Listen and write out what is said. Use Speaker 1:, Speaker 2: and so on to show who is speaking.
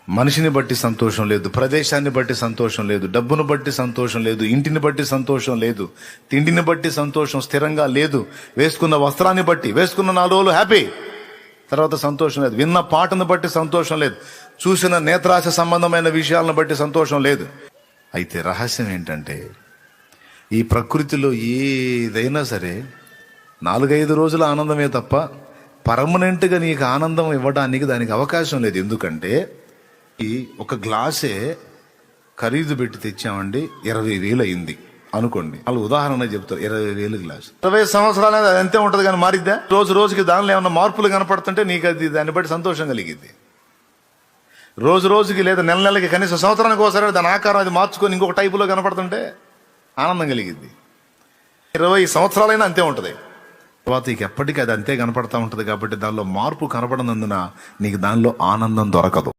Speaker 1: మనిషిని బట్టి సంతోషం లేదు, ప్రదేశాన్ని బట్టి సంతోషం లేదు, డబ్బును బట్టి సంతోషం లేదు, ఇంటిని బట్టి సంతోషం లేదు, తిండిని బట్టి సంతోషం స్థిరంగా లేదు, వేసుకున్న వస్త్రాన్ని బట్టి, వేసుకున్న 4 రోజులు హ్యాపీ, తర్వాత సంతోషం లేదు, విన్న పాటను బట్టి సంతోషం లేదు, చూసిన నేత్రాశ సంబంధమైన విషయాలను బట్టి సంతోషం లేదు. అయితే రహస్యం ఏంటంటే, ఈ ప్రకృతిలో ఏదైనా సరే 4-5 రోజుల ఆనందమే తప్ప పర్మనెంట్గా నీకు ఆనందం ఇవ్వడానికి దానికి అవకాశం లేదు. ఎందుకంటే ఈ ఒక గ్లాసే ఖరీదు పెట్టి తెచ్చామండి, 20,000 అయింది అనుకోండి. వాళ్ళు ఉదాహరణ చెప్తారు, 20,000 గ్లాస్ 20 సంవత్సరాలు అది అంతే ఉంటుంది, కానీ మారిద్దా? రోజు రోజుకి దానిలో ఏమన్నా మార్పులు కనపడుతుంటే నీకు అది దాన్ని బట్టి సంతోషం కలిగింది. రోజు రోజుకి లేదా నెల నెలకి కనీసం సంవత్సరానికి ఒకసారి దాని ఆకారం అది మార్చుకొని ఇంకొక టైపులో కనపడుతుంటే ఆనందం కలిగింది. 20 సంవత్సరాలైనా అంతే ఉంటుంది. తర్వాత ఇక ఎప్పటికీ అది అంతే కనపడతా ఉంటుంది. కాబట్టి దానిలో మార్పు కనపడనందున నీకు దానిలో ఆనందం దొరకదు.